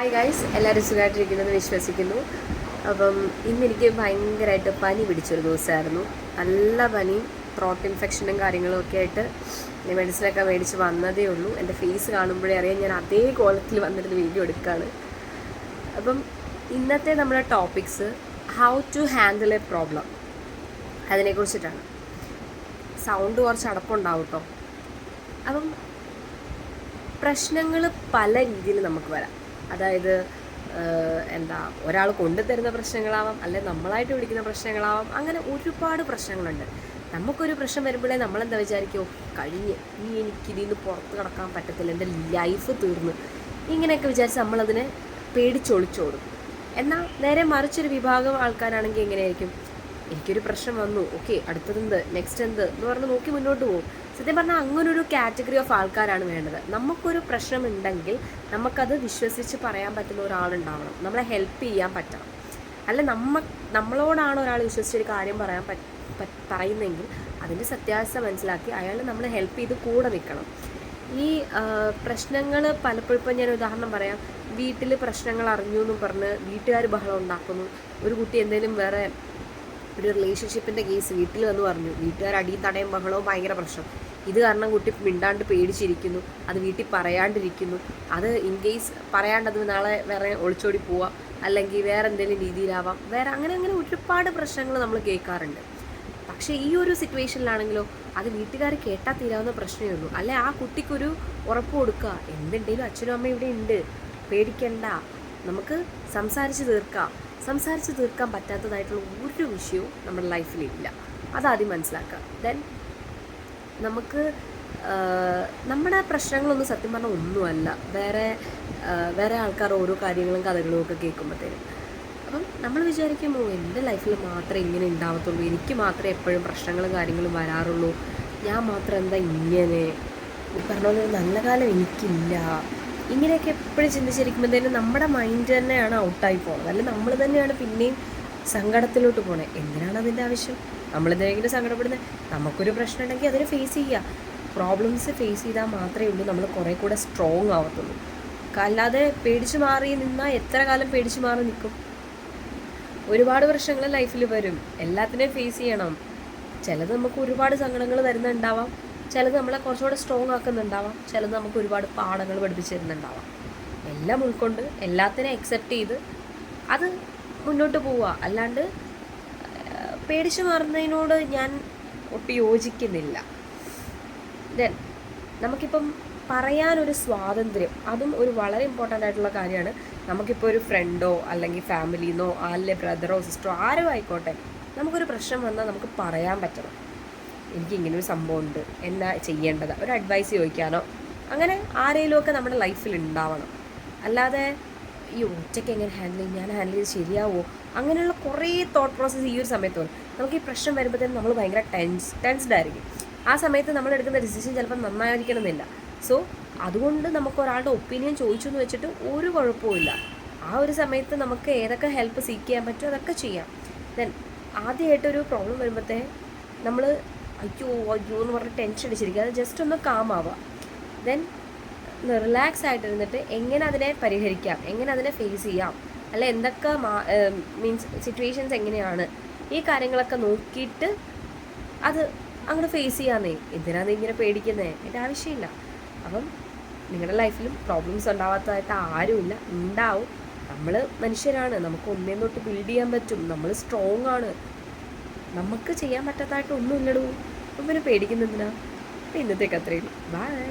Hi guys, എല്ലാവരും സുഖമായിട്ടിരിക്കുന്നെന്ന് വിശ്വസിക്കുന്നു. അപ്പം ഇന്നെനിക്ക് ഭയങ്കരമായിട്ട് പനി പിടിച്ചൊരു ദിവസമായിരുന്നു. നല്ല പനി, ത്രോട്ട് ഇൻഫെക്ഷനും കാര്യങ്ങളും ഒക്കെ ആയിട്ട് ഞാൻ മെഡിസിനൊക്കെ മേടിച്ച് വന്നതേ ഉള്ളൂ. എൻ്റെ ഫേസ് കാണുമ്പോഴേ അറിയാം ഞാൻ അതേ കോലത്തിൽ വന്നിരുന്ന് വീഡിയോ എടുക്കുകയാണ്. അപ്പം ഇന്നത്തെ നമ്മുടെ topics how to handle a problem, അതിനെക്കുറിച്ചിട്ടാണ്. സൗണ്ട് കുറച്ച് അടപ്പുണ്ടാവും കേട്ടോ. അപ്പം പ്രശ്നങ്ങൾ പല രീതിയിൽ നമുക്ക് വരാം. അതായത് ഒരാൾ കൊണ്ടുതരുന്ന പ്രശ്നങ്ങളാവാം, അല്ലെങ്കിൽ നമ്മളായിട്ട് വിളിക്കുന്ന പ്രശ്നങ്ങളാവാം. അങ്ങനെ ഒരുപാട് പ്രശ്നങ്ങളുണ്ട്. നമുക്കൊരു പ്രശ്നം വരുമ്പോഴേ നമ്മളെന്താ വിചാരിക്കുമോ, കഴിഞ്ഞ് ഇനി എനിക്കിതിൽ നിന്ന് പുറത്ത് കിടക്കാൻ പറ്റത്തില്ല, എൻ്റെ ലൈഫ് തീർന്നു, ഇങ്ങനെയൊക്കെ വിചാരിച്ച് നമ്മളതിനെ പേടിച്ചൊളിച്ചോടും. എന്നാൽ നേരെ മറിച്ചൊരു വിഭാഗം ആൾക്കാരാണെങ്കിൽ എങ്ങനെയായിരിക്കും, എനിക്കൊരു പ്രശ്നം വന്നു, ഓക്കെ അടുത്തതെന്ത്, നെക്സ്റ്റ് എന്ത് എന്ന് പറഞ്ഞ് നോക്കി മുന്നോട്ട് പോകും. സത്യം പറഞ്ഞാൽ അങ്ങനൊരു കാറ്റഗറി ഓഫ് ആൾക്കാരാണ് വേണ്ടത്. നമുക്കൊരു പ്രശ്നമുണ്ടെങ്കിൽ നമുക്കത് വിശ്വസിച്ച് പറയാൻ പറ്റുന്ന ഒരാളുണ്ടാവണം, നമ്മളെ ഹെൽപ്പ് ചെയ്യാൻ പറ്റണം. അല്ല നമ്മളോടാണ് ഒരാൾ വിശ്വസിച്ചൊരു കാര്യം പറയാൻ പറയുന്നെങ്കിൽ അതിൻ്റെ സത്യാവസ്ഥ മനസ്സിലാക്കി അയാൾ നമ്മളെ ഹെൽപ്പ് ചെയ്ത് കൂടെ നിൽക്കണം. ഈ പ്രശ്നങ്ങൾ പലപ്പോഴും, ഇപ്പം ഞാൻ ഉദാഹരണം പറയാം, വീട്ടിൽ പ്രശ്നങ്ങൾ അറിഞ്ഞു എന്നും പറഞ്ഞ് വീട്ടുകാർ ബഹളം ഉണ്ടാക്കുന്നു. ഒരു കുട്ടി എന്തെങ്കിലും വേറെ ഒരു റിലേഷൻഷിപ്പിൻ്റെ കേസ് വീട്ടിൽ വന്ന് പറഞ്ഞു, വീട്ടുകാർ അടിയും തടയും ബഹളവും ഭയങ്കര പ്രശ്നം. ഇത് കാരണം കുട്ടി മിണ്ടാണ്ട് പേടിച്ചിരിക്കുന്നു, അത് വീട്ടിൽ പറയാണ്ടിരിക്കുന്നു. അത് ഇൻ കേസ് പറയാണ്ടത് നാളെ വേറെ ഒളിച്ചോടി പോവുക, അല്ലെങ്കിൽ വേറെ എന്തെങ്കിലും രീതിയിലാവാം, വേറെ അങ്ങനെ ഒരുപാട് പ്രശ്നങ്ങൾ നമ്മൾ കേൾക്കാറുണ്ട്. പക്ഷേ ഈ ഒരു സിറ്റുവേഷനിലാണെങ്കിലോ അത് വീട്ടുകാർ കേട്ടാൽ തീരാവുന്ന പ്രശ്നമേ ഉള്ളൂ. അല്ലെ ആ കുട്ടിക്കൊരു ഉറപ്പ് കൊടുക്കുക, എന്തുണ്ടെങ്കിലും അച്ഛനും അമ്മയും ഇവിടെ ഉണ്ട്, പേടിക്കണ്ട, നമുക്ക് സംസാരിച്ച് തീർക്കാൻ പറ്റാത്തതായിട്ടുള്ള ഒരു വിഷയവും നമ്മുടെ ലൈഫിലില്ല. അതാദ്യം മനസ്സിലാക്കുക. ദെൻ നമുക്ക് നമ്മുടെ പ്രശ്നങ്ങളൊന്നും സത്യം പറഞ്ഞാൽ ഒന്നുമല്ല, വേറെ ആൾക്കാർ ഓരോ കാര്യങ്ങളും കഥകളും ഒക്കെ കേൾക്കുമ്പോഴത്തേനും. അപ്പം നമ്മൾ വിചാരിക്കുമോ, എൻ്റെ ലൈഫിൽ മാത്രമേ ഇങ്ങനെ ഉണ്ടാവത്തുള്ളൂ, എനിക്ക് മാത്രമേ എപ്പോഴും പ്രശ്നങ്ങളും കാര്യങ്ങളും വരാറുള്ളൂ, ഞാൻ മാത്രം എന്താ ഇങ്ങനെ, പറഞ്ഞ പോലെ നല്ല കാലം എനിക്കില്ല, ഇങ്ങനെയൊക്കെ എപ്പോഴും ചിന്തിച്ചിരിക്കുമ്പോഴത്തേനും നമ്മുടെ മൈൻഡ് തന്നെയാണ് ഔട്ടായി പോകുന്നത്. അല്ലെങ്കിൽ നമ്മൾ തന്നെയാണ് പിന്നെയും സങ്കടത്തിലോട്ട് പോണേ. എന്തിനാണ് അതിൻ്റെ ആവശ്യം? നമ്മളെന്തെങ്കിലും സങ്കടപ്പെടുന്നത്? നമുക്കൊരു പ്രശ്നം ഉണ്ടെങ്കിൽ അതിനെ ഫേസ് ചെയ്യുക. പ്രോബ്ലംസ് ഫേസ് ചെയ്താൽ മാത്രമേ ഉള്ളൂ നമ്മൾ കുറേ കൂടെ സ്ട്രോങ് ആവത്തുള്ളൂ. അല്ലാതെ പേടിച്ച് മാറി നിന്നാൽ എത്ര കാലം പേടിച്ച് മാറി നിൽക്കും? ഒരുപാട് പ്രശ്നങ്ങൾ ലൈഫിൽ വരും, എല്ലാത്തിനെയും ഫേസ് ചെയ്യണം. ചിലത് നമുക്ക് ഒരുപാട് സങ്കടങ്ങൾ തരുന്നുണ്ടാവാം, ചിലത് നമ്മളെ കുറച്ചുകൂടെ സ്ട്രോങ് ആക്കുന്നുണ്ടാവാം, ചിലത് നമുക്ക് ഒരുപാട് പാഠങ്ങൾ പഠിപ്പിച്ച് തരുന്നുണ്ടാവാം. എല്ലാം ഉൾക്കൊണ്ട് എല്ലാത്തിനെയും അക്സെപ്റ്റ് ചെയ്ത് അത് മുന്നോട്ട് പോവുക. അല്ലാണ്ട് പേടിച്ചു മാറുന്നതിനോട് ഞാൻ ഒട്ടും യോജിക്കുന്നില്ല. ദെൻ നമുക്കിപ്പം പറയാനൊരു സ്വാതന്ത്ര്യം, അതും ഒരു വളരെ ഇമ്പോർട്ടൻ്റ് ആയിട്ടുള്ള കാര്യമാണ്. നമുക്കിപ്പോൾ ഒരു ഫ്രണ്ടോ അല്ലെങ്കിൽ ഫാമിലിന്നോ അല്ലെ ബ്രദറോ സിസ്റ്ററോ ആരോ ആയിക്കോട്ടെ, നമുക്കൊരു പ്രശ്നം വന്നാൽ നമുക്ക് പറയാൻ പറ്റണം, എനിക്കിങ്ങനൊരു സംഭവമുണ്ട്, എന്നാ ചെയ്യേണ്ടത്, ഒരു അഡ്വൈസ് ചോദിക്കാനോ അങ്ങനെ ആരെങ്കിലുമൊക്കെ നമ്മുടെ ലൈഫിൽ ഉണ്ടാവണം. അല്ലാതെ ഈ ഒറ്റയ്ക്ക് എങ്ങനെ ഹാൻഡിൽ ചെയ്യും, ഞാൻ ഹാൻഡിൽ ചെയ്ത് ശരിയാവുമോ, അങ്ങനെയുള്ള കുറേ തോട്ട് പ്രോസസ്സ് ഈ ഒരു സമയത്ത് വരും. നമുക്ക് ഈ പ്രശ്നം വരുമ്പോഴത്തേനും നമ്മൾ ഭയങ്കര ടെൻസ്ഡ് ആയിരിക്കും. ആ സമയത്ത് നമ്മൾ എടുക്കുന്ന ഡിസിഷൻ ചിലപ്പോൾ നന്നായിരിക്കണമെന്നില്ല. സോ അതുകൊണ്ട് നമുക്ക് ഒരാളുടെ ഒപ്പീനിയൻ ചോദിച്ചു എന്ന് വെച്ചിട്ട് ഒരു കുഴപ്പമില്ല. ആ ഒരു സമയത്ത് നമുക്ക് ഏതൊക്കെ ഹെൽപ്പ് സീക്ക് ചെയ്യാൻ പറ്റുമോ അതൊക്കെ ചെയ്യാം. ദെൻ ആദ്യമായിട്ടൊരു പ്രോബ്ലം വരുമ്പോഴത്തേ നമ്മൾ അയ്യോ എന്ന് പറഞ്ഞ് ടെൻഷൻ അടിച്ചിരിക്കുക, അത് ജസ്റ്റ് ഒന്ന് കാമാവുക. ദെൻ റിലാക്സ് ആയിട്ടിരുന്നിട്ട് എങ്ങനെ അതിനെ പരിഹരിക്കാം, എങ്ങനെ അതിനെ ഫേസ് ചെയ്യാം, അല്ല എന്തൊക്കെ മീൻസ് സിറ്റുവേഷൻസ് എങ്ങനെയാണ്, ഈ കാര്യങ്ങളൊക്കെ നോക്കിയിട്ട് അത് അങ്ങോട്ട് ഫേസ് ചെയ്യാന്നേ. എന്തിനാണ് ഇങ്ങനെ പേടിക്കുന്നത്? എൻ്റെ ആവശ്യമില്ല. അപ്പം നിങ്ങളുടെ ലൈഫിലും പ്രോബ്ലംസ് ഉണ്ടാവാത്തതായിട്ട് ആരുമില്ല, ഉണ്ടാവും. നമ്മൾ മനുഷ്യരാണ്, നമുക്ക് ഒന്നേ തൊട്ട് ബിൽഡ് ചെയ്യാൻ പറ്റും, നമ്മൾ സ്ട്രോങ് ആണ്, നമുക്ക് ചെയ്യാൻ പറ്റാത്തതായിട്ട് ഒന്നും ഇല്ലടൂ. അപ്പം പിന്നെ പേടിക്കുന്നതിനാ. അപ്പം ഇന്നത്തേക്ക് അത്രയും. ബൈ.